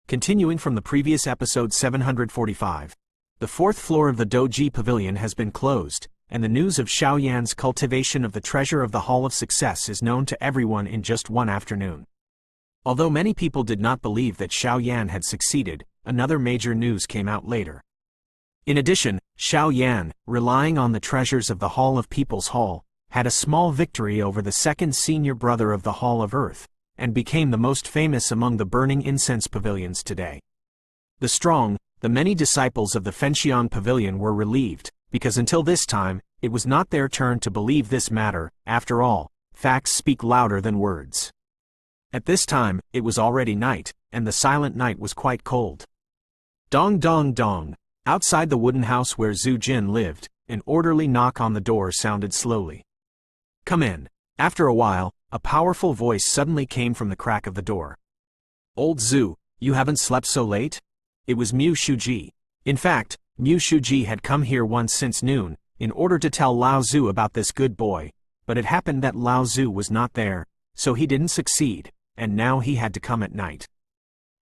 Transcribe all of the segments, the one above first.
Continuing from the previous episode 745. The fourth floor of the Doji Pavilion has been closed, and the news of Xiao Yan's cultivation of the treasure of the Hall of Success is known to everyone in just one afternoon. Although many people did not believe that Xiao Yan had succeeded, another major news came out later. In addition, Xiao Yan, relying on the treasures of the Hall of People's Hall, had a small victory over the second senior brother of the Hall of Earth, and became the most famous among the burning incense pavilions today. The many disciples of the Fenxiang Pavilion were relieved, because until this time, it was not their turn to believe this matter. After all, facts speak louder than words. At this time, it was already night, and the silent night was quite cold. Dong dong dong. Outside the wooden house where Zhu Jin lived, an orderly knock on the door sounded slowly. "Come in." After a while, a powerful voice suddenly came from the crack of the door. "Old Zhu, you haven't slept so late?" It was Mu Shuji. In fact, Mu Shuji had come here once since noon, in order to tell Lao Zhu about this good boy, but it happened that Lao Zhu was not there, so he didn't succeed, and now he had to come at night.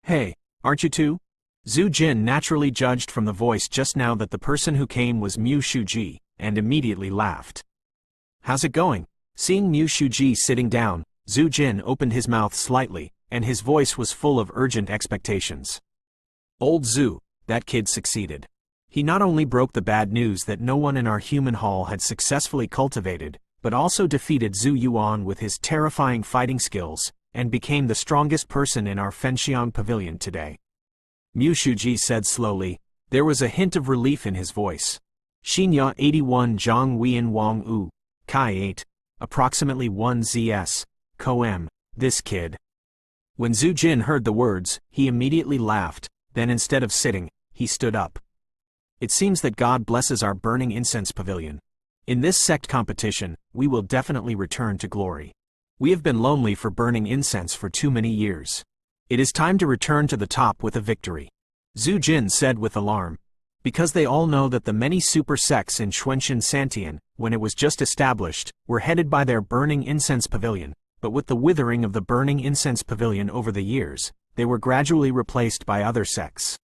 "Hey, aren't you two?" Zhu Jin naturally judged from the voice just now that the person who came was Mu Shuji, and immediately laughed. "How's it going?" Seeing Mu Shuji sitting down, Zhu Jin opened his mouth slightly, and his voice was full of urgent expectations. "Old Zhu, that kid succeeded. He not only broke the bad news that no one in our human hall had successfully cultivated, but also defeated Zhu Yuan with his terrifying fighting skills, and became the strongest person in our Fenxiang Pavilion today." Mu Shuji said slowly. There was a hint of relief in his voice. Xinya 81 Zhang Wian Wang U, Kai 8. Approximately 1 ZS, Coem, this kid. When Zhu Jin heard the words, he immediately laughed, then instead of sitting, he stood up. "It seems that God blesses our burning incense pavilion. In this sect competition, we will definitely return to glory. We have been lonely for burning incense for too many years. It is time to return to the top with a victory," Zhu Jin said with alarm. Because they all know that the many super sects in Xuanxin Santian, when it was just established, were headed by their burning incense pavilion, but with the withering of the burning incense pavilion over the years, they were gradually replaced by other sects.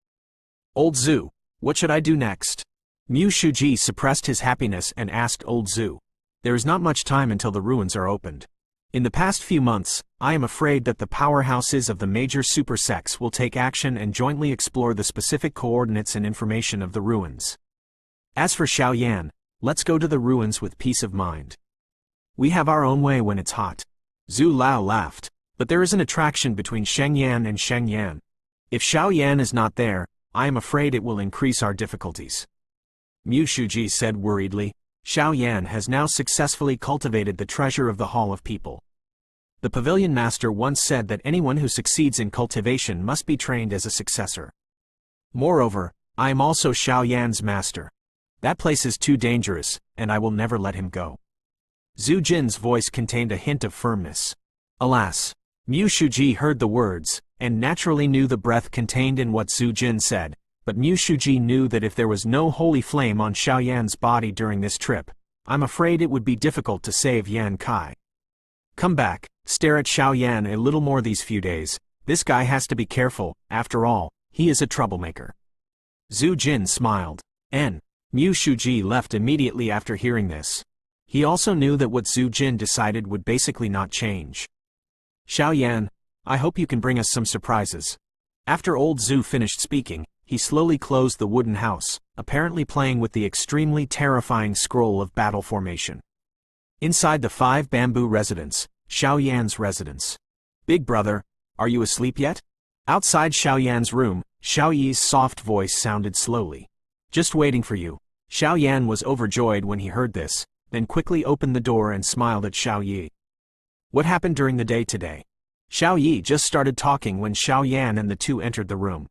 "Old Zhu, what should I do next?" Mu Shuji suppressed his happiness and asked Old Zhu. "There is not much time until the ruins are opened. In the past few months, I am afraid that the powerhouses of the major super sects will take action and jointly explore the specific coordinates and information of the ruins. As for Xiao Yan, let's go to the ruins with peace of mind. We have our own way when it's hot." Zhu Lao laughed. "But there is an attraction between Sheng Yan and Sheng Yan. If Xiao Yan is not there, I am afraid it will increase our difficulties." Mu Shuji said worriedly. "Xiao Yan has now successfully cultivated the treasure of the Hall of People. The pavilion master once said that anyone who succeeds in cultivation must be trained as a successor. Moreover, I am also Xiao Yan's master. That place is too dangerous, and I will never let him go." Zhu Jin's voice contained a hint of firmness. Alas! Mu Shuji heard the words, and naturally knew the breath contained in what Zhu Jin said, but Mu Shuji knew that if there was no holy flame on Xiao Yan's body during this trip, I'm afraid it would be difficult to save Yan Kai. "Come back, stare at Xiao Yan a little more these few days. This guy has to be careful, after all, he is a troublemaker." Zhu Jin smiled. Mu Shuji left immediately after hearing this. He also knew that what Zhu Jin decided would basically not change. "Xiao Yan, I hope you can bring us some surprises." After old Zhu finished speaking, he slowly closed the wooden house, apparently playing with the extremely terrifying scroll of battle formation. Inside the 5 bamboo residence, Xiao Yan's residence. "Big brother, are you asleep yet?" Outside Xiao Yan's room, Xiao Yi's soft voice sounded slowly. "Just waiting for you." Xiao Yan was overjoyed when he heard this, then quickly opened the door and smiled at Xiao Yi. "What happened during the day today?" Xiao Yi just started talking when Xiao Yan and the two entered the room.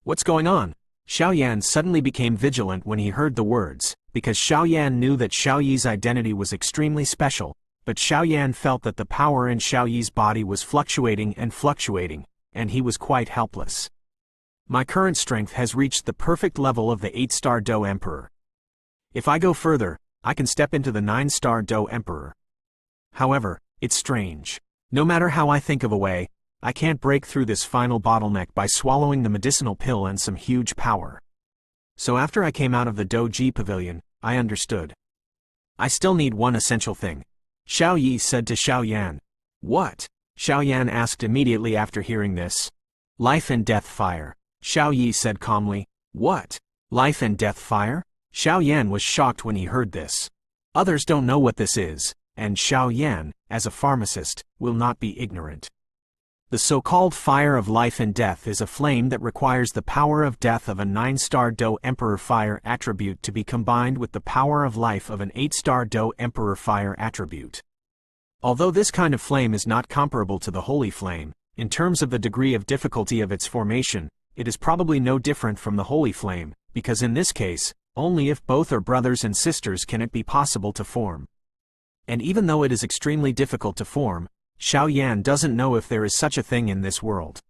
"What's going on?" Xiao Yan suddenly became vigilant when he heard the words, because Xiao Yan knew that Xiao Yi's identity was extremely special, but Xiao Yan felt that the power in Xiao Yi's body was fluctuating, and he was quite helpless. "My current strength has reached the perfect level of the 8-star Do Emperor. If I go further, I can step into the 9-star Do Emperor. However, it's strange. No matter how I think of a way, I can't break through this final bottleneck by swallowing the medicinal pill and some huge power. So after I came out of the Doji Pavilion, I understood. I still need one essential thing. Xiao Yi said to Xiao Yan. What? Xiao Yan asked immediately after hearing this. Life and death fire. Xiao Yi said calmly. What? Life and death fire? Xiao Yan was shocked when he heard this. Others don't know what this is, and Xiao Yan, as a pharmacist, will not be ignorant. The so-called fire of life and death is a flame that requires the power of death of a 9-star Do Emperor fire attribute to be combined with the power of life of an 8-star Do Emperor fire attribute. Although this kind of flame is not comparable to the holy flame, in terms of the degree of difficulty of its formation, it is probably no different from the holy flame, because in this case, only if both are brothers and sisters can it be possible to form. And even though it is extremely difficult to form, Xiao Yan doesn't know if there is such a thing in this world.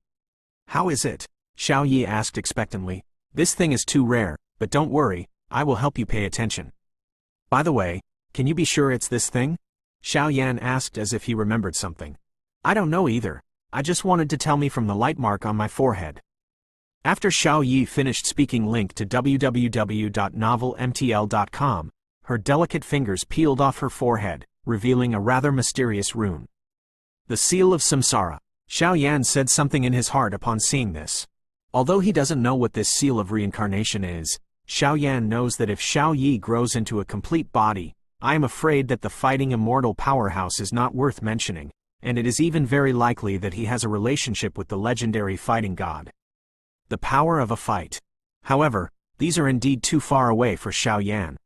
How is it? Xiao Yi asked expectantly. This thing is too rare, but don't worry, I will help you pay attention. By the way, can you be sure it's this thing? Xiao Yan asked as if he remembered something. I don't know either, I just wanted to tell me from the light mark on my forehead. After Xiao Yi finished speaking link to www.novelmtl.com, her delicate fingers peeled off her forehead, revealing a rather mysterious rune. The seal of samsara. Xiao Yan said something in his heart upon seeing this. Although he doesn't know what this seal of reincarnation is, Xiao Yan knows that if Xiao Yi grows into a complete body, I am afraid that the fighting immortal powerhouse is not worth mentioning, and it is even very likely that he has a relationship with the legendary fighting god. The power of a fight. However, these are indeed too far away for Xiao Yan.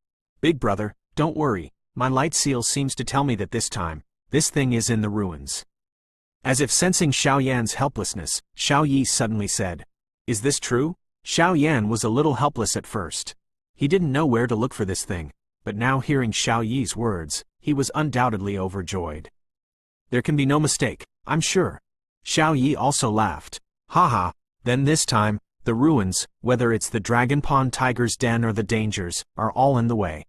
Big brother, don't worry, my light seal seems to tell me that this time, this thing is in the ruins. As if sensing Xiao Yan's helplessness, Xiao Yi suddenly said, Is this true? Xiao Yan was a little helpless at first. He didn't know where to look for this thing, but now hearing Xiao Yi's words, he was undoubtedly overjoyed. There can be no mistake, I'm sure. Xiao Yi also laughed. Haha, then this time, the ruins, whether it's the Dragon Pond Tiger's Den or the dangers, are all in the way.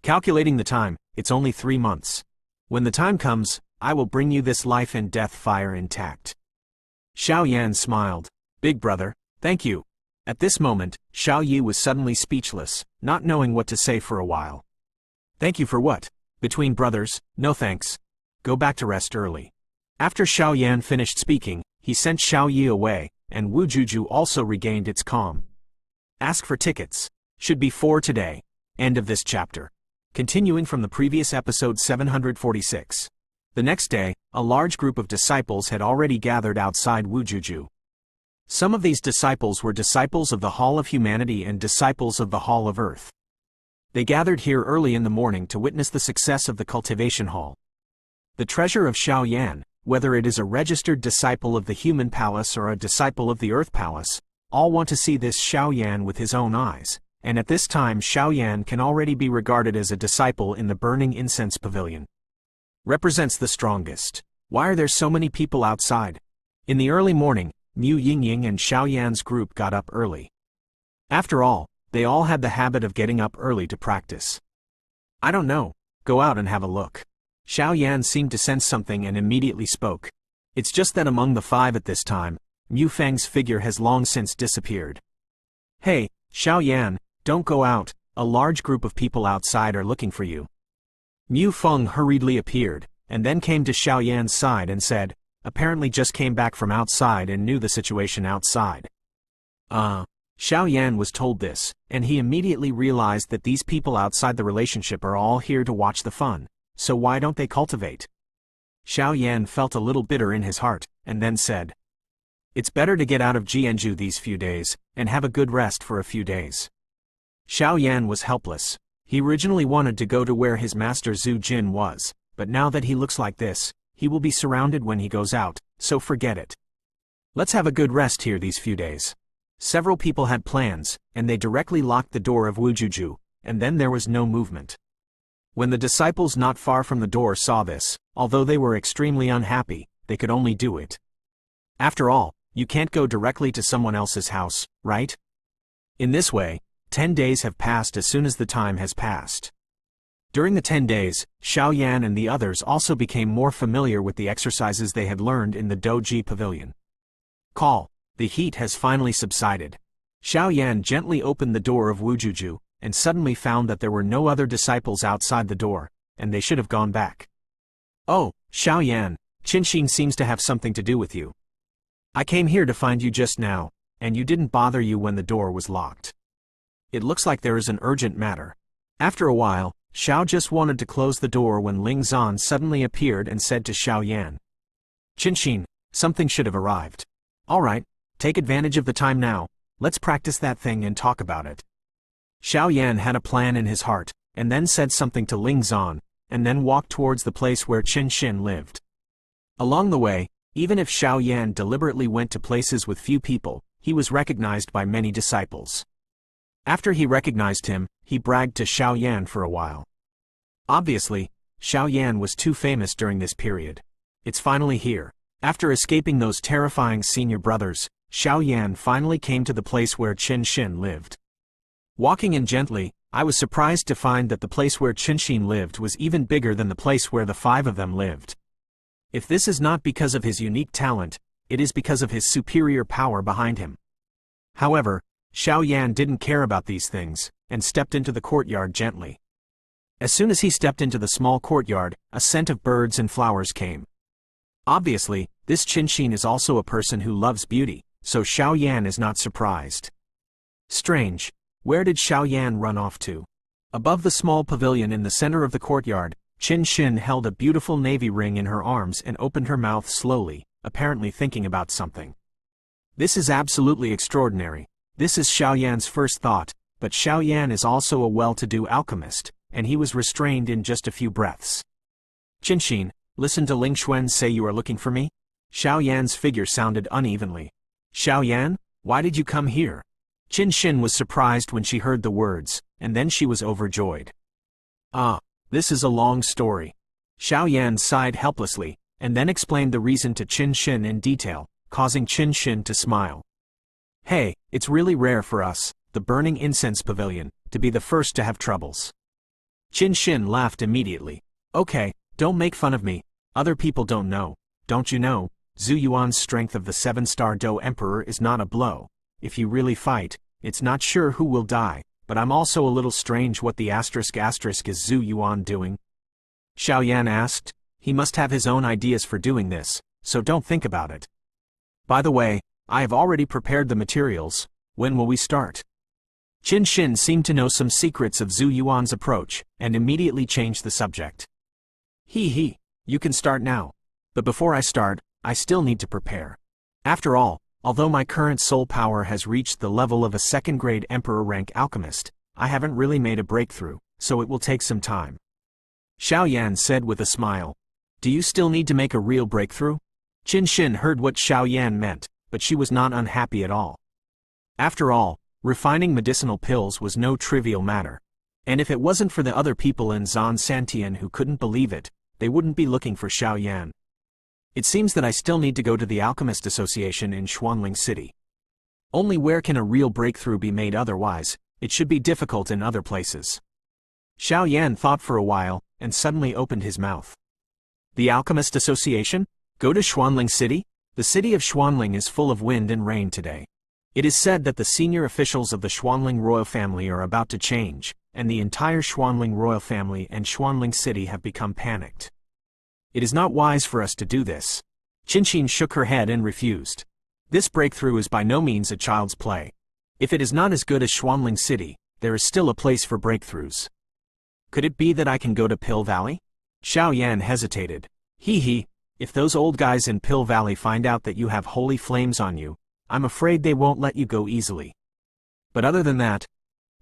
Calculating the time, it's only 3 months. When the time comes, I will bring you this life and death fire intact. Xiao Yan smiled. Big brother, thank you. At this moment, Xiao Yi was suddenly speechless, not knowing what to say for a while. Thank you for what? Between brothers, no thanks. Go back to rest early. After Xiao Yan finished speaking, he sent Xiao Yi away, and Wu Juju also regained its calm. Ask for tickets. Should be 4 today. End of this chapter. Continuing from the previous episode 746. The next day, a large group of disciples had already gathered outside Wujuju. Some of these disciples were disciples of the Hall of Humanity and disciples of the Hall of Earth. They gathered here early in the morning to witness the success of the cultivation hall. The treasure of Xiao Yan, whether it is a registered disciple of the Human Palace or a disciple of the Earth Palace, all want to see this Xiao Yan with his own eyes, and at this time Xiao Yan can already be regarded as a disciple in the Burning Incense Pavilion. Represents the strongest. Why are there so many people outside? In the early morning, Mu Yingying and Xiao Yan's group got up early. After all, they all had the habit of getting up early to practice. I don't know, go out and have a look. Xiao Yan seemed to sense something and immediately spoke. It's just that among the 5 at this time, Mu Feng's figure has long since disappeared. Hey, Xiao Yan, don't go out, a large group of people outside are looking for you. Mu Feng hurriedly appeared, and then came to Xiao Yan's side and said, apparently just came back from outside and knew the situation outside. Xiao Yan was told this, and he immediately realized that these people outside the relationship are all here to watch the fun, so why don't they cultivate? Xiao Yan felt a little bitter in his heart, and then said, It's better to get out of Jianzhu these few days, and have a good rest for a few days. Xiao Yan was helpless. He originally wanted to go to where his master Zhu Jin was, but now that he looks like this, he will be surrounded when he goes out, so forget it. Let's have a good rest here these few days. Several people had plans, and they directly locked the door of Wujuju, and then there was no movement. When the disciples not far from the door saw this, although they were extremely unhappy, they could only do it. After all, you can't go directly to someone else's house, right? In this way, 10 days have passed as soon as the time has passed. During the 10 days, Xiao Yan and the others also became more familiar with the exercises they had learned in the Doji Pavilion. Call. The heat has finally subsided. Xiao Yan gently opened the door of Wujuju, and suddenly found that there were no other disciples outside the door, and they should have gone back. Oh, Xiao Yan, Qinshin seems to have something to do with you. I came here to find you just now, and you didn't bother you when the door was locked. It looks like there is an urgent matter. After a while, Xiao just wanted to close the door when Ling Zan suddenly appeared and said to Xiao Yan, Qinshin, something should have arrived. Alright, take advantage of the time now, let's practice that thing and talk about it. Xiao Yan had a plan in his heart, and then said something to Ling Zan, and then walked towards the place where Qinshin lived. Along the way, even if Xiao Yan deliberately went to places with few people, he was recognized by many disciples. After he recognized him, he bragged to Xiao Yan for a while. Obviously, Xiao Yan was too famous during this period. It's finally here. After escaping those terrifying senior brothers, Xiao Yan finally came to the place where Qinshin lived. Walking in gently, I was surprised to find that the place where Qinshin lived was even bigger than the place where the 5 of them lived. If this is not because of his unique talent, it is because of his superior power behind him. However, Xiao Yan didn't care about these things, and stepped into the courtyard gently. As soon as he stepped into the small courtyard, a scent of birds and flowers came. Obviously, this Qinshin is also a person who loves beauty, so Xiao Yan is not surprised. Strange, where did Xiao Yan run off to? Above the small pavilion in the center of the courtyard, Qinshin held a beautiful navy ring in her arms and opened her mouth slowly, apparently thinking about something. This is absolutely extraordinary. This is Xiao Yan's first thought, but Xiao Yan is also a well-to-do alchemist, and he was restrained in just a few breaths. Qinshin, listen to Ling Xuan say you are looking for me? Xiao Yan's figure sounded unevenly. Xiao Yan, why did you come here? Qinshin was surprised when she heard the words, and then she was overjoyed. Ah, this is a long story. Xiao Yan sighed helplessly, and then explained the reason to Qinshin in detail, causing Qinshin to smile. Hey, it's really rare for us, the Burning Incense Pavilion, to be the first to have troubles. Qinshin laughed immediately. Okay, don't make fun of me, other people don't know. Don't you know, Zhu Yuan's strength of the 7-star Do Emperor is not a blow. If you really fight, it's not sure who will die, but I'm also a little strange what the *** is Zhu Yuan doing? Xiao Yan asked. He must have his own ideas for doing this, so don't think about it. By the way, I have already prepared the materials. When will we start? Qinshin seemed to know some secrets of Zhu Yuan's approach, and immediately changed the subject. He, you can start now. But before I start, I still need to prepare. After all, although my current soul power has reached the level of a second-grade Emperor rank alchemist, I haven't really made a breakthrough, so it will take some time. Xiao Yan said with a smile. Do you still need to make a real breakthrough? Qinshin heard what Xiao Yan meant, but she was not unhappy at all. After all, refining medicinal pills was no trivial matter. And if it wasn't for the other people in Zan Santian who couldn't believe it, they wouldn't be looking for Xiao Yan. It seems that I still need to go to the Alchemist Association in Xuanling City. Only where can a real breakthrough be made otherwise? It should be difficult in other places. Xiao Yan thought for a while, and suddenly opened his mouth. The Alchemist Association? Go to Xuanling City? The city of Xuanling is full of wind and rain today. It is said that the senior officials of the Xuanling royal family are about to change, and the entire Xuanling royal family and Xuanling City have become panicked. It is not wise for us to do this. Qinshin shook her head and refused. This breakthrough is by no means a child's play. If it is not as good as Xuanling City, there is still a place for breakthroughs. Could it be that I can go to Pill Valley? Xiao Yan hesitated. If those old guys in Pill Valley find out that you have holy flames on you, I'm afraid they won't let you go easily. But other than that,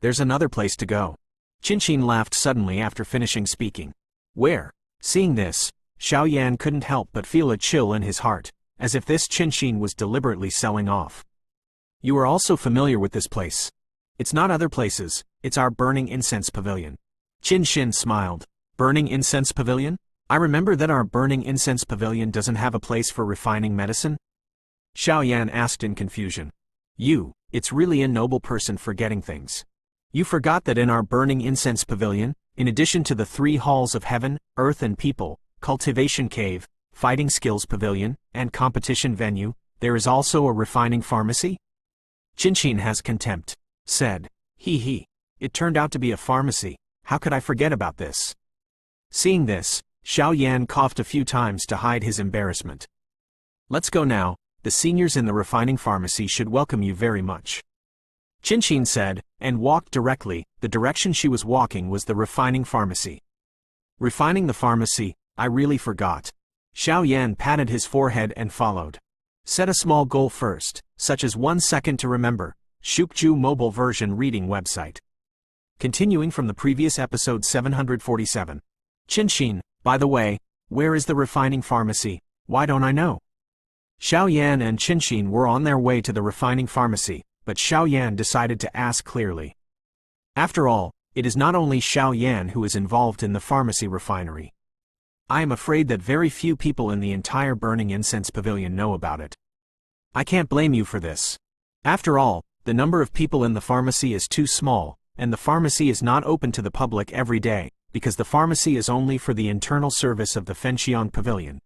there's another place to go. Qinshin laughed suddenly after finishing speaking. Where? Seeing this, Xiao Yan couldn't help but feel a chill in his heart, as if this Qinshin was deliberately selling off. You are also familiar with this place. It's not other places, it's our Burning Incense Pavilion. Qinshin smiled. Burning Incense Pavilion? I remember that our Burning Incense Pavilion doesn't have a place for refining medicine? Xiao Yan asked in confusion. It's really a noble person forgetting things. You forgot that in our Burning Incense Pavilion, In addition to the 3 halls of heaven, earth and people, cultivation cave, fighting skills pavilion, and competition venue, there is also a refining pharmacy? Qinshin has contempt. Said. He. It turned out to be a pharmacy. How could I forget about this? Seeing this, Xiao Yan coughed a few times to hide his embarrassment. Let's go now. The seniors in the refining pharmacy should welcome you very much. Qinshin said, and walked directly. The direction she was walking was the refining pharmacy. Refining the pharmacy, I really forgot. Xiao Yan patted his forehead and followed. Set a small goal first, such as 1 second to remember. Shukju mobile version reading website. Continuing from the previous episode 747. Qinshin, by the way, where is the refining pharmacy? Why don't I know? Xiao Yan and Qinshin were on their way to the refining pharmacy, but Xiao Yan decided to ask clearly. After all, it is not only Xiao Yan who is involved in the pharmacy refinery. I am afraid that very few people in the entire Burning Incense Pavilion know about it. I can't blame you for this. After all, the number of people in the pharmacy is too small, and the pharmacy is not open to the public every day, because the pharmacy is only for the internal service of the Fenxiang Pavilion.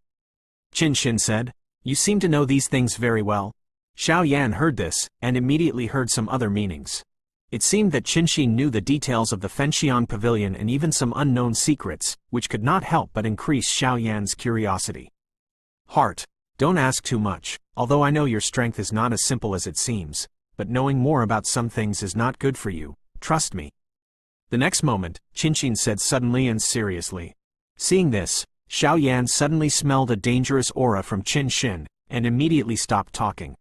Qinshin said, You seem to know these things very well. Xiao Yan heard this, and immediately heard some other meanings. It seemed that Qinshin knew the details of the Fenxiang Pavilion and even some unknown secrets, which could not help but increase Xiao Yan's curiosity. Heart, don't ask too much, although I know your strength is not as simple as it seems, but knowing more about some things is not good for you, trust me. The next moment, Qinshin said suddenly and seriously. Seeing this, Xiao Yan suddenly smelled a dangerous aura from Qinshin, and immediately stopped talking.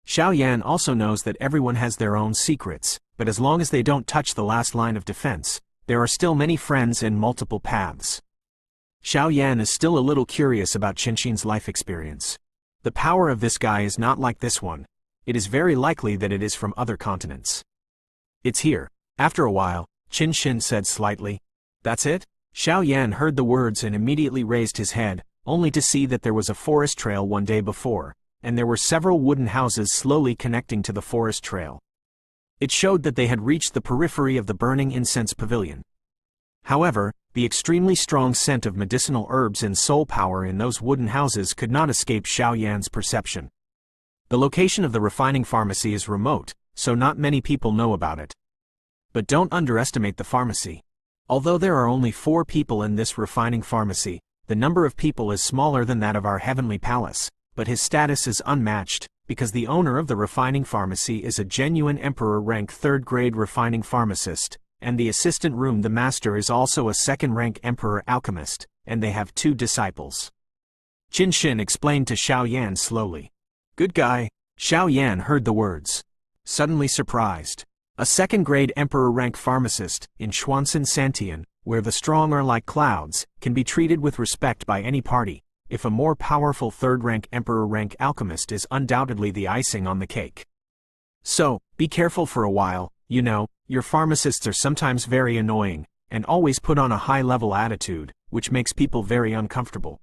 Xiao Yan also knows that everyone has their own secrets, but as long as they don't touch the last line of defense, there are still many friends in multiple paths. Xiao Yan is still a little curious about Qinshin's life experience. The power of this guy is not like this one. It is very likely that it is from other continents. It's here. After a while, Qinshin said slightly. That's it? Xiao Yan heard the words and immediately raised his head, only to see that there was a forest trail one day before, and there were several wooden houses slowly connecting to the forest trail. It showed that they had reached the periphery of the Burning Incense Pavilion. However, the extremely strong scent of medicinal herbs and soul power in those wooden houses could not escape Xiao Yan's perception. The location of the refining pharmacy is remote, so not many people know about it. But don't underestimate the pharmacy. Although there are only 4 people in this refining pharmacy, the number of people is smaller than that of our heavenly palace, but his status is unmatched, because the owner of the refining pharmacy is a genuine emperor rank 3rd grade refining pharmacist, and the assistant room the master is also a 2nd rank emperor alchemist, and they have 2 disciples. Qinshin explained to Xiao Yan slowly. Good guy. Xiao Yan heard the words. Suddenly surprised. A 2nd grade emperor rank pharmacist, in Xuanxin Santian, where the strong are like clouds, can be treated with respect by any party, if a more powerful 3rd rank emperor rank alchemist is undoubtedly the icing on the cake. So, be careful for a while, you know, your pharmacists are sometimes very annoying, and always put on a high-level attitude, which makes people very uncomfortable.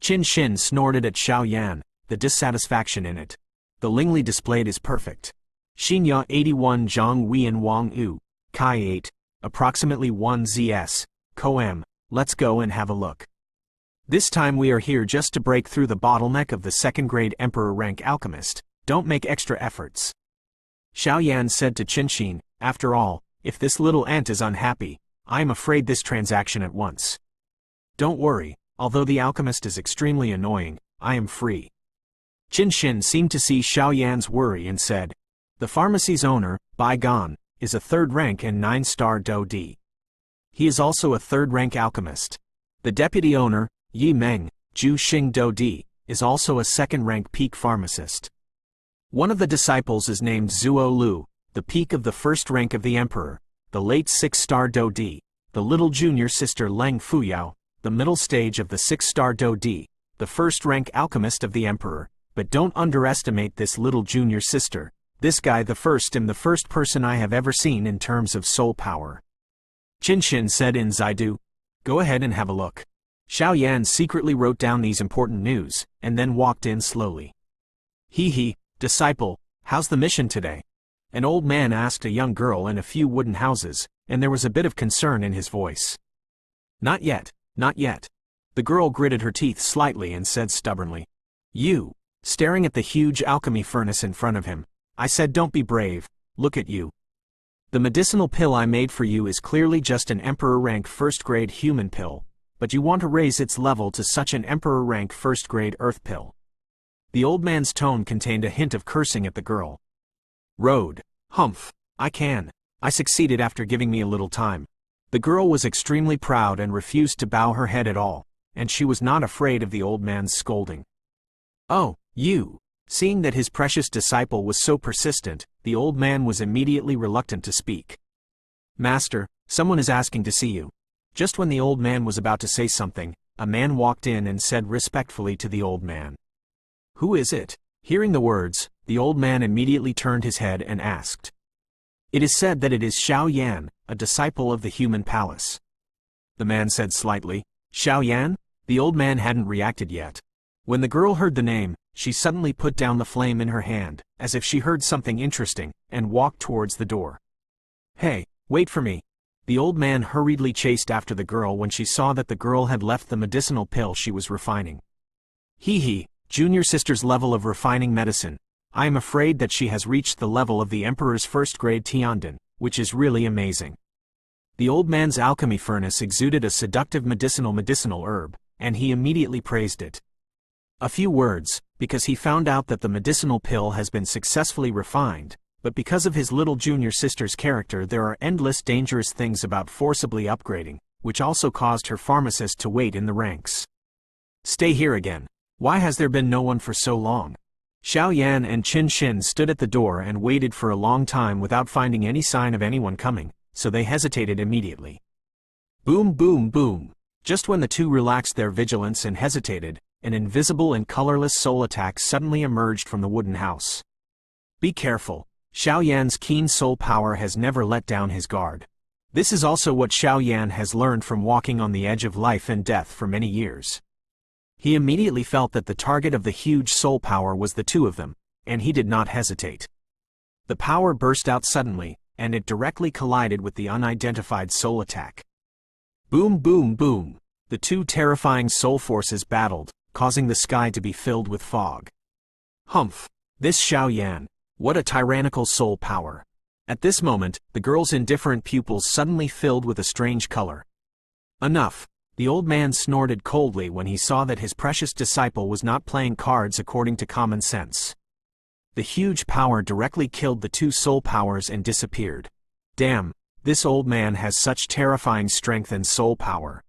Qinshin snorted at Xiao Yan, the dissatisfaction in it. The Lingli displayed is perfect. Xinya 81 Zhang Weian Wang Yu, Kai 8, approximately 1 ZS, Koem, let's go and have a look. This time we are here just to break through the bottleneck of the 2nd grade emperor rank alchemist, don't make extra efforts. Xiao Yan said to Qinshin, after all, if this little ant is unhappy, I am afraid this transaction at once. Don't worry, although the alchemist is extremely annoying, I am free. Qinshin seemed to see Xiao Yan's worry and said, the pharmacy's owner, Bai Gan, is a 3rd rank and 9-star Do D. He is also a 3rd rank alchemist. The deputy owner, Yi Meng, Zhu Xing Do D, is also a 2nd rank peak pharmacist. One of the disciples is named Zuo Lu, the peak of the 1st rank of the emperor, the late 6-star Do D, the little junior sister Leng Fuyao, the middle stage of the 6-star Do D, the 1st rank alchemist of the emperor, but don't underestimate this little junior sister. This guy the first person I have ever seen in terms of soul power. Qinshin said in Zaidu. Go ahead and have a look. Xiao Yan secretly wrote down these important news, and then walked in slowly. He, disciple, how's the mission today? An old man asked a young girl in a few wooden houses, and there was a bit of concern in his voice. Not yet, not yet. The girl gritted her teeth slightly and said stubbornly. You. Staring at the huge alchemy furnace in front of him, I said don't be brave, look at you. The medicinal pill I made for you is clearly just an Emperor-rank first-grade human pill, but you want to raise its level to such an Emperor-rank first-grade earth pill. The old man's tone contained a hint of cursing at the girl. Road. Humph. I succeeded after giving me a little time. The girl was extremely proud and refused to bow her head at all, and she was not afraid of the old man's scolding. Oh, you. Seeing that his precious disciple was so persistent, the old man was immediately reluctant to speak. Master, someone is asking to see you. Just when the old man was about to say something, a man walked in and said respectfully to the old man. Who is it? Hearing the words, the old man immediately turned his head and asked. It is said that it is Xiao Yan, a disciple of the human palace. The man said slightly. Xiao Yan? The old man hadn't reacted yet. When the girl heard the name, she suddenly put down the flame in her hand, as if she heard something interesting, and walked towards the door. Hey, wait for me. The old man hurriedly chased after the girl when she saw that the girl had left the medicinal pill she was refining. Hee, junior sister's level of refining medicine. I am afraid that she has reached the level of the Emperor's first-grade Tiandin, which is really amazing. The old man's alchemy furnace exuded a seductive medicinal herb, and he immediately praised it. A few words, because he found out that the medicinal pill has been successfully refined, but because of his little junior sister's character there are endless dangerous things about forcibly upgrading, which also caused her pharmacist to wait in the ranks. Stay here again. Why has there been no one for so long? Xiao Yan and Qin Xin stood at the door and waited for a long time without finding any sign of anyone coming, so they hesitated immediately. Boom, boom, boom. Just when the two relaxed their vigilance and hesitated, an invisible and colorless soul attack suddenly emerged from the wooden house. Be careful. Xiao Yan's keen soul power has never let down his guard. This is also what Xiao Yan has learned from walking on the edge of life and death for many years. He immediately felt that the target of the huge soul power was the two of them, and he did not hesitate. The power burst out suddenly, and it directly collided with the unidentified soul attack. Boom, boom, boom. The two terrifying soul forces battled, causing the sky to be filled with fog. Humph! This Xiao Yan, what a tyrannical soul power! At this moment, the girl's indifferent pupils suddenly filled with a strange color. Enough! The old man snorted coldly when he saw that his precious disciple was not playing cards according to common sense. The huge power directly killed the two soul powers and disappeared. Damn, this old man has such terrifying strength and soul power.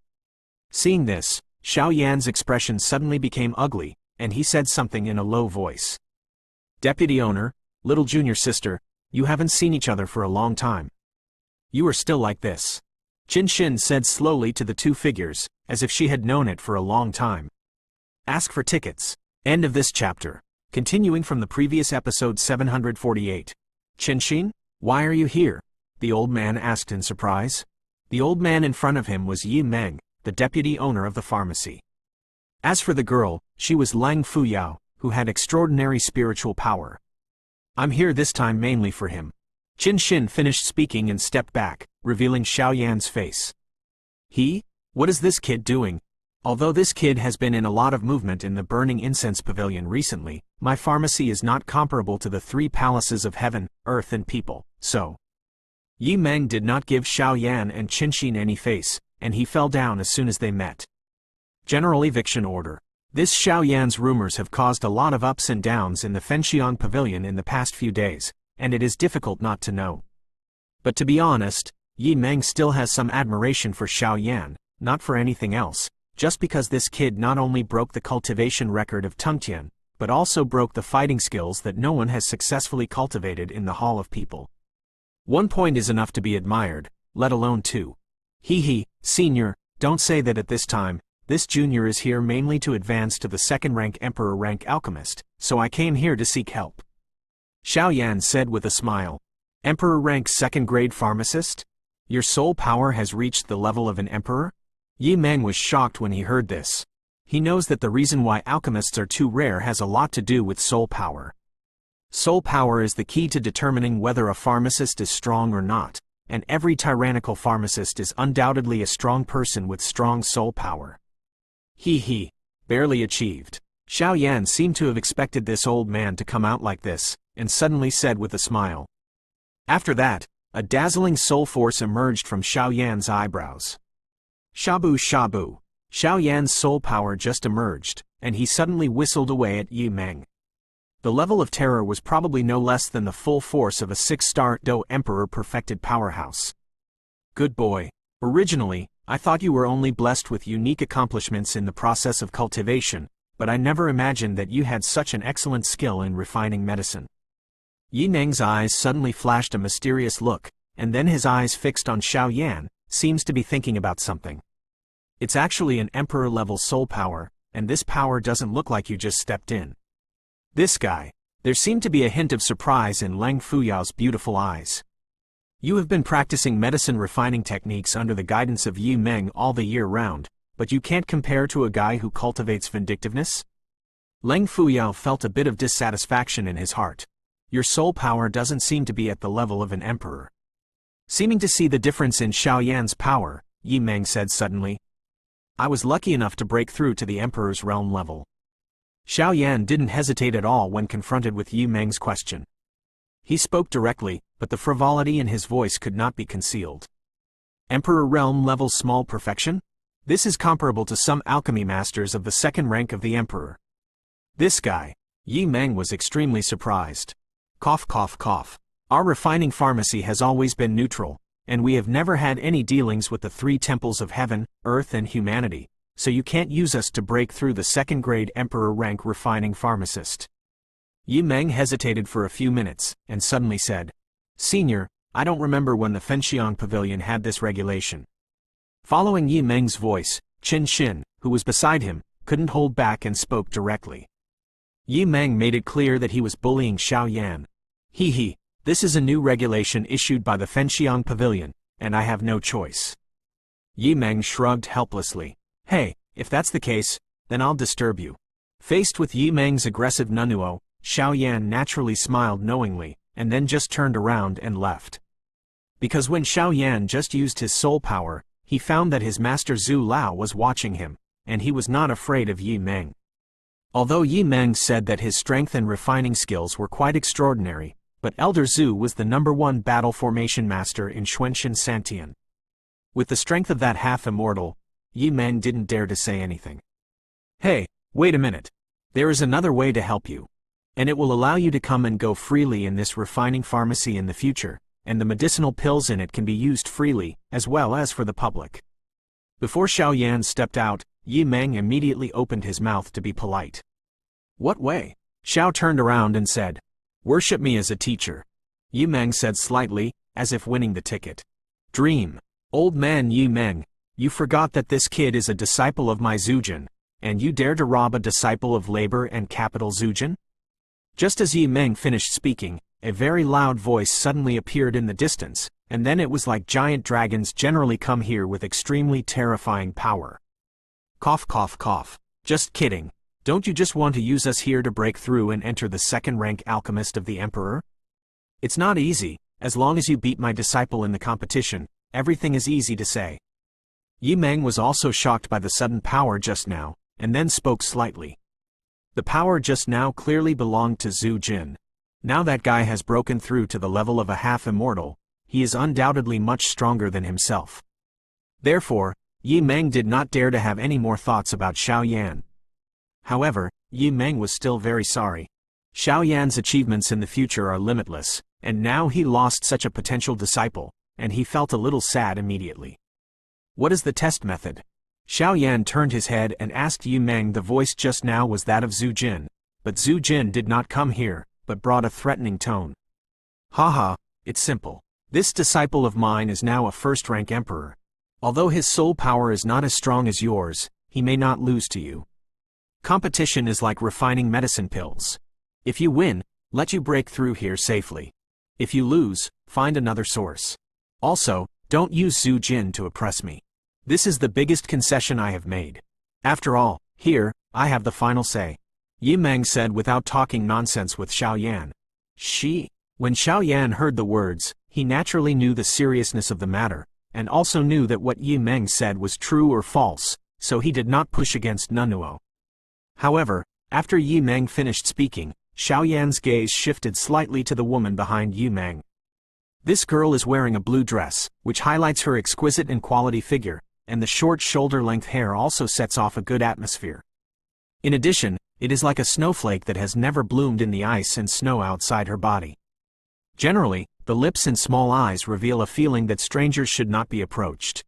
Seeing this, Xiao Yan's expression suddenly became ugly, and he said something in a low voice. Deputy owner, little junior sister, you haven't seen each other for a long time. You are still like this. Qin Xin said slowly to the two figures, as if she had known it for a long time. Ask for tickets. End of this chapter. Continuing from the previous episode 748. Qin Xin, why are you here? The old man asked in surprise. The old man in front of him was Yi Meng, the deputy owner of the pharmacy. As for the girl, she was Lang Fuyao, who had extraordinary spiritual power. I'm here this time mainly for him. Qin Xin finished speaking and stepped back, revealing Xiao Yan's face. He? What is this kid doing? Although this kid has been in a lot of movement in the Burning Incense Pavilion recently, my pharmacy is not comparable to the three palaces of heaven, earth and people, so. Yi Meng did not give Xiao Yan and Qin Xin any face, and he fell down as soon as they met. General eviction order. This Xiao Yan's rumors have caused a lot of ups and downs in the Fenxiang Pavilion in the past few days, and it is difficult not to know. But to be honest, Yi Meng still has some admiration for Xiao Yan, not for anything else, just because this kid not only broke the cultivation record of Tungtian, but also broke the fighting skills that no one has successfully cultivated in the Hall of People. 1 point is enough to be admired, let alone 2. Hee, senior, don't say that at this time. This junior is here mainly to advance to the second-rank Emperor-rank alchemist, so I came here to seek help. Xiao Yan said with a smile. Emperor-rank second-grade pharmacist? Your soul power has reached the level of an emperor? Yi Meng was shocked when he heard this. He knows that the reason why alchemists are too rare has a lot to do with soul power. Soul power is the key to determining whether a pharmacist is strong or not, and every tyrannical pharmacist is undoubtedly a strong person with strong soul power. He, barely achieved. Xiao Yan seemed to have expected this old man to come out like this, and suddenly said with a smile. After that, a dazzling soul force emerged from Xiao Yan's eyebrows. Shabu shabu. Xiao Yan's soul power just emerged, and he suddenly whistled away at Yi Meng. The level of terror was probably no less than the full force of a 6-star Do Emperor perfected powerhouse. Good boy. Originally, I thought you were only blessed with unique accomplishments in the process of cultivation, but I never imagined that you had such an excellent skill in refining medicine. Yi Meng's eyes suddenly flashed a mysterious look, and then his eyes fixed on Xiao Yan, seems to be thinking about something. It's actually an emperor-level soul power, and this power doesn't look like you just stepped in. This guy. There seemed to be a hint of surprise in Lang Fuyao's beautiful eyes. You have been practicing medicine refining techniques under the guidance of Yi Meng all the year round, but you can't compare to a guy who cultivates vindictiveness? Lang Fuyao felt a bit of dissatisfaction in his heart. Your soul power doesn't seem to be at the level of an emperor. Seeming to see the difference in Xiao Yan's power, Yi Meng said suddenly. I was lucky enough to break through to the emperor's realm level. Xiao Yan didn't hesitate at all when confronted with Yi Meng's question. He spoke directly, but the frivolity in his voice could not be concealed. Emperor realm level small perfection? This is comparable to some alchemy masters of the second rank of the emperor. This guy. Yi Meng was extremely surprised. Cough cough cough. Our refining pharmacy has always been neutral, and we have never had any dealings with the 3 temples of heaven, earth and humanity, so you can't use us to break through the second-grade emperor rank refining pharmacist. Yi Meng hesitated for a few minutes, and suddenly said, Senior, I don't remember when the Fenxiang Pavilion had this regulation. Following Yi Meng's voice, Qin Xin, who was beside him, couldn't hold back and spoke directly. Yi Meng made it clear that he was bullying Xiao Yan. This is a new regulation issued by the Fenxiang Pavilion, and I have no choice. Yi Meng shrugged helplessly. Hey, if that's the case, then I'll disturb you. Faced with Yi Meng's aggressive nunuo, Xiao Yan naturally smiled knowingly, and then just turned around and left. Because when Xiao Yan just used his soul power, he found that his master Zhu Lao was watching him, and he was not afraid of Yi Meng. Although Yi Meng said that his strength and refining skills were quite extraordinary, but Elder Zhu was the #1 battle formation master in Xuanxin Santian. With the strength of that half-immortal, Yi Meng didn't dare to say anything. Hey, wait a minute. There is another way to help you. And it will allow you to come and go freely in this refining pharmacy in the future, and the medicinal pills in it can be used freely, as well as for the public. Before Xiao Yan stepped out, Yi Meng immediately opened his mouth to be polite. What way? Xiao turned around and said, Worship me as a teacher. Yi Meng said slightly, as if winning the ticket. Dream. Old man Yi Meng, you forgot that this kid is a disciple of my Zujin, and you dare to rob a disciple of labor and capital Zujin? Just as Yi Meng finished speaking, a very loud voice suddenly appeared in the distance, and then it was like giant dragons generally come here with extremely terrifying power. Cough cough cough. Just kidding. Don't you just want to use us here to break through and enter the second-rank alchemist of the Emperor? It's not easy. As long as you beat my disciple in the competition, everything is easy to say. Yi Meng was also shocked by the sudden power just now, and then spoke slightly. The power just now clearly belonged to Zhu Jin. Now that guy has broken through to the level of a half-immortal, he is undoubtedly much stronger than himself. Therefore, Yi Meng did not dare to have any more thoughts about Xiao Yan. However, Yi Meng was still very sorry. Xiao Yan's achievements in the future are limitless, and now he lost such a potential disciple, and he felt a little sad immediately. What is the test method? Xiao Yan turned his head and asked Yi Meng. The voice just now was that of Zhu Jin, but Zhu Jin did not come here, but brought a threatening tone. Haha, it's simple. This disciple of mine is now a first-rank emperor. Although his soul power is not as strong as yours, he may not lose to you. Competition is like refining medicine pills. If you win, let you break through here safely. If you lose, find another source. Also, don't use Zhu Jin to oppress me. This is the biggest concession I have made. After all, here, I have the final say. Yi Meng said without talking nonsense with Xiao Yan. When Xiao Yan heard the words, He naturally knew the seriousness of the matter, and also knew that what Yi Meng said was true or false, so he did not push against Nanuo. However, after Yi Meng finished speaking, Xiao Yan's gaze shifted slightly to the woman behind Yi Meng. This girl is wearing a blue dress, which highlights her exquisite and quality figure, and the short shoulder-length hair also sets off a good atmosphere. In addition, it is like a snowflake that has never bloomed in the ice and snow outside her body. Generally, the lips and small eyes reveal a feeling that strangers should not be approached.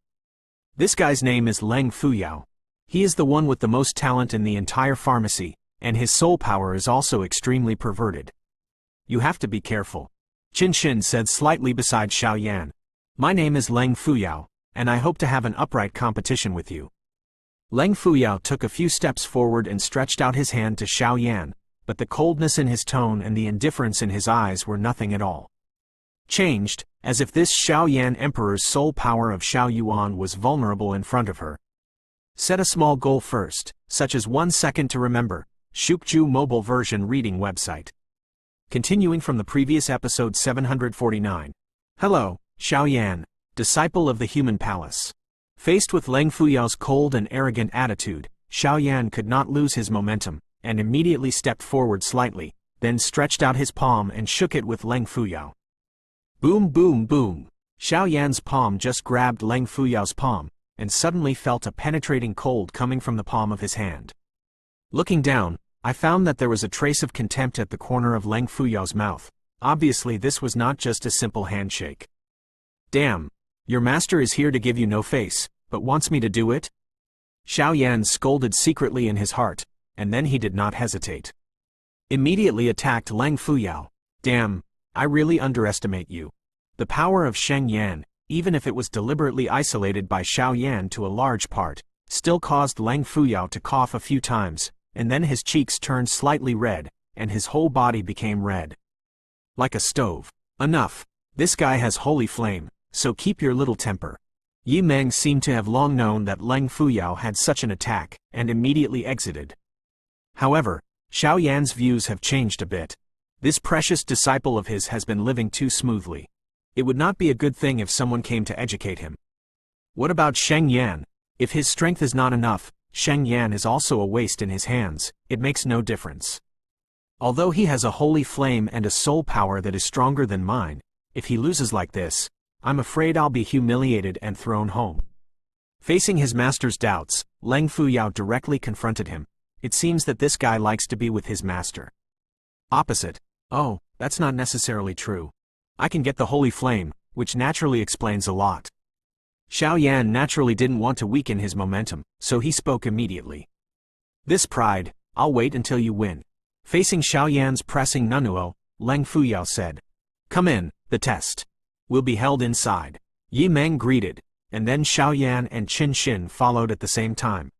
This guy's name is Leng Fuyao. He is the one with the most talent in the entire pharmacy, and his soul power is also extremely perverted. You have to be careful. Qin Xin said slightly beside Xiao Yan. My name is Leng Fuyao, and I hope to have an upright competition with you. Leng Fuyao took a few steps forward and stretched out his hand to Xiao Yan, but the coldness in his tone and the indifference in his eyes were nothing at all. Changed, as if this Xiao Yan emperor's soul power of Xiao Yuan was vulnerable in front of her. Set a small goal first, such as 1 second to remember. Shukju mobile version reading website. Continuing from the previous episode 749. Hello, Xiao Yan, disciple of the human palace. Faced with Leng Fuyao's cold and arrogant attitude, Xiao Yan could not lose his momentum, and immediately stepped forward slightly, then stretched out his palm and shook it with Leng Fuyao. Boom boom boom. Xiao Yan's palm just grabbed Leng Fuyao's palm, and suddenly felt a penetrating cold coming from the palm of his hand. Looking down, I found that there was a trace of contempt at the corner of Leng Fuyao's mouth. Obviously this was not just a simple handshake. Damn, your master is here to give you no face, but wants me to do it? Xiao Yan scolded secretly in his heart, and then he did not hesitate. Immediately attacked Leng Fuyao. Damn, I really underestimate you. The power of Sheng Yan, even if it was deliberately isolated by Xiao Yan to a large part, still caused Leng Fuyao to cough a few times, and then his cheeks turned slightly red, and his whole body became red. Like a stove. Enough. This guy has holy flame, so keep your little temper. Yi Meng seemed to have long known that Leng Fuyao had such an attack, and immediately exited. However, Xiao Yan's views have changed a bit. This precious disciple of his has been living too smoothly. It would not be a good thing if someone came to educate him. What about Sheng Yan? If his strength is not enough, Sheng Yan is also a waste in his hands. It makes no difference. Although he has a holy flame and a soul power that is stronger than mine, if he loses like this, I'm afraid I'll be humiliated and thrown home. Facing his master's doubts, Leng Fuyao directly confronted him. It seems that this guy likes to be with his master. Opposite. Oh, that's not necessarily true. I can get the holy flame, which naturally explains a lot. Xiao Yan naturally didn't want to weaken his momentum, so he spoke immediately. This pride, I'll wait until you win. Facing Xiao Yan's pressing Nanuo, Leng Fuyao said. Come in, the test will be held inside. Yi Meng greeted, and then Xiao Yan and Qin Xin followed at the same time.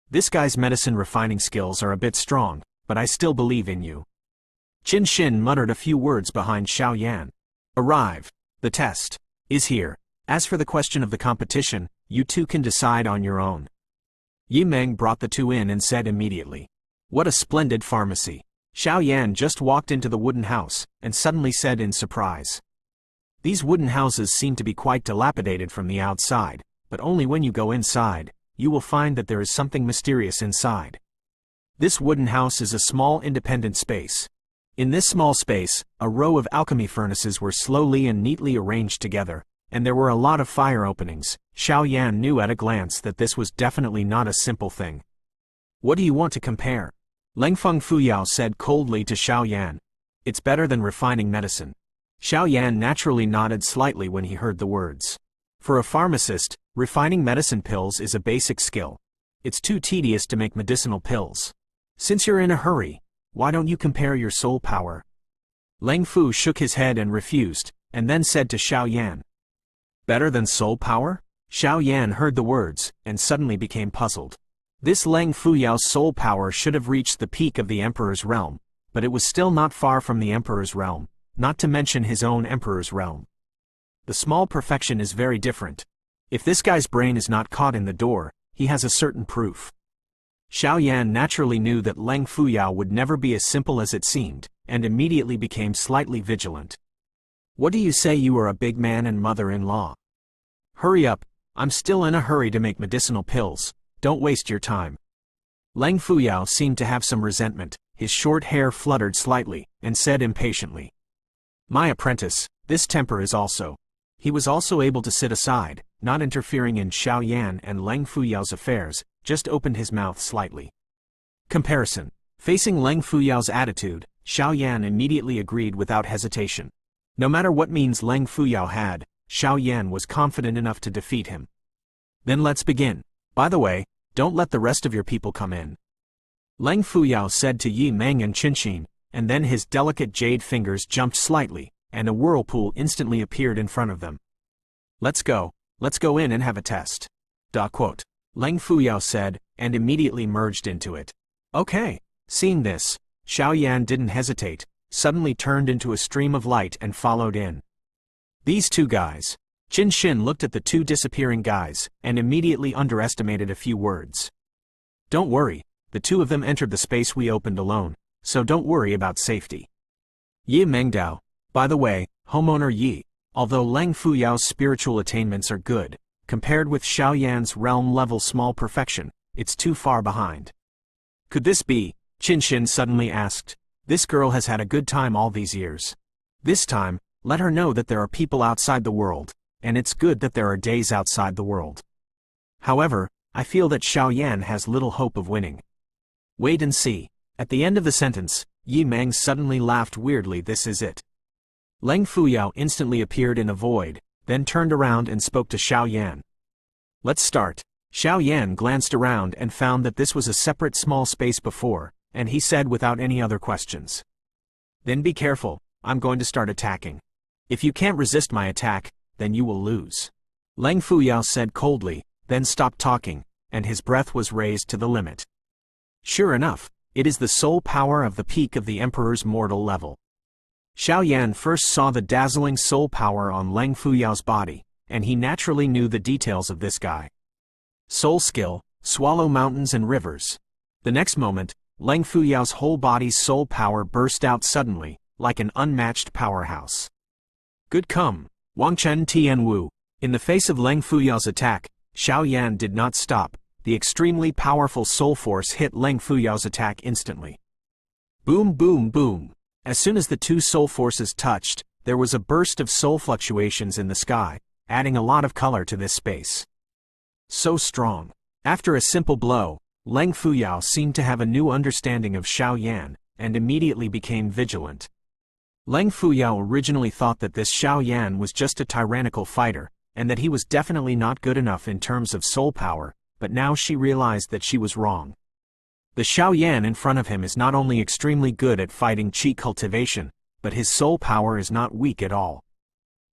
This guy's medicine refining skills are a bit strong, but I still believe in you. Qin Xin muttered a few words behind Xiao Yan. Arrive. The test is here. As for the question of the competition, you two can decide on your own. Yi Meng brought the two in and said immediately. What a splendid pharmacy. Xiao Yan just walked into the wooden house, and suddenly said in surprise. These wooden houses seem to be quite dilapidated from the outside, but only when you go inside, you will find that there is something mysterious inside. This wooden house is a small independent space. In this small space, a row of alchemy furnaces were slowly and neatly arranged together, and there were a lot of fire openings. Xiao Yan knew at a glance that this was definitely not a simple thing. What do you want to compare? Leng Fuyao said coldly to Xiao Yan. It's better than refining medicine. Xiao Yan naturally nodded slightly when he heard the words. For a pharmacist, refining medicine pills is a basic skill. It's too tedious to make medicinal pills. Since you're in a hurry, why don't you compare your soul power? Leng Fu shook his head and refused, and then said to Xiao Yan. Better than soul power? Xiao Yan heard the words, and suddenly became puzzled. This Leng Fuyao's soul power should have reached the peak of the Emperor's realm, but it was still not far from the Emperor's realm, not to mention his own Emperor's realm. The small perfection is very different. If this guy's brain is not caught in the door, he has a certain proof. Xiao Yan naturally knew that Leng Fuyao would never be as simple as it seemed, and immediately became slightly vigilant. What do you say you are a big man and mother-in-law? Hurry up, I'm still in a hurry to make medicinal pills, don't waste your time. Leng Fuyao seemed to have some resentment, his short hair fluttered slightly, and said impatiently. My apprentice, this temper is also. He was also able to sit aside, not interfering in Xiao Yan and Leng Fuyao's affairs, just opened his mouth slightly. Comparison. Facing Leng Fuyao's attitude, Xiao Yan immediately agreed without hesitation. No matter what means Leng Fuyao had, Xiao Yan was confident enough to defeat him. Then let's begin. By the way, don't let the rest of your people come in. Leng Fuyao said to Yi Meng and Qinshin, and then his delicate jade fingers jumped slightly, and a whirlpool instantly appeared in front of them. Let's go in and have a test. Leng Fuyao said, and immediately merged into it. Okay. Seeing this, Xiao Yan didn't hesitate, suddenly turned into a stream of light and followed in. These two guys. Qinshin looked at the two disappearing guys, and immediately underestimated a few words. Don't worry, the two of them entered the space we opened alone, so don't worry about safety. Yi Mengdao, by the way, homeowner Yi, although Leng Fuyao's spiritual attainments are good, compared with Xiao Yan's realm-level small perfection, it's too far behind. Could this be? Qinshin suddenly asked. This girl has had a good time all these years. This time, let her know that there are people outside the world, and it's good that there are days outside the world. However, I feel that Xiao Yan has little hope of winning. Wait and see. At the end of the sentence, Yi Meng suddenly laughed weirdly. This is it. Leng Fuyao instantly appeared in a void, then turned around and spoke to Xiao Yan. Let's start. Xiao Yan glanced around and found that this was a separate small space before, and he said without any other questions. Then be careful, I'm going to start attacking. If you can't resist my attack, then you will lose. Leng Fuyao said coldly, then stopped talking, and his breath was raised to the limit. Sure enough, it is the soul power of the peak of the Emperor's mortal level. Xiao Yan first saw the dazzling soul power on Leng Fuyao's body, and he naturally knew the details of this guy. Soul skill, swallow mountains and rivers. The next moment, Leng Fuyao's whole body's soul power burst out suddenly, like an unmatched powerhouse. Good come, Wangchen Tianwu. In the face of Leng Fuyao's attack, Xiao Yan did not stop. The extremely powerful soul force hit Leng Fuyao's attack instantly. Boom boom boom. As soon as the two soul forces touched, there was a burst of soul fluctuations in the sky, adding a lot of color to this space. So strong. After a simple blow, Leng Fuyao seemed to have a new understanding of Xiao Yan, and immediately became vigilant. Leng Fuyao originally thought that this Xiao Yan was just a tyrannical fighter, and that he was definitely not good enough in terms of soul power, but now she realized that she was wrong. The Xiao Yan in front of him is not only extremely good at fighting qi cultivation, but his soul power is not weak at all.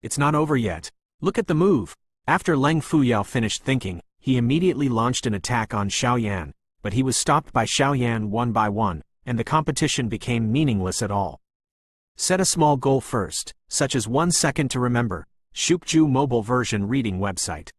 It's not over yet. Look at the move. After Leng Fuyao finished thinking, he immediately launched an attack on Xiao Yan, but he was stopped by Xiao Yan one by one, and the competition became meaningless at all. Set a small goal first, such as 1 second to remember. Shukju mobile version reading website.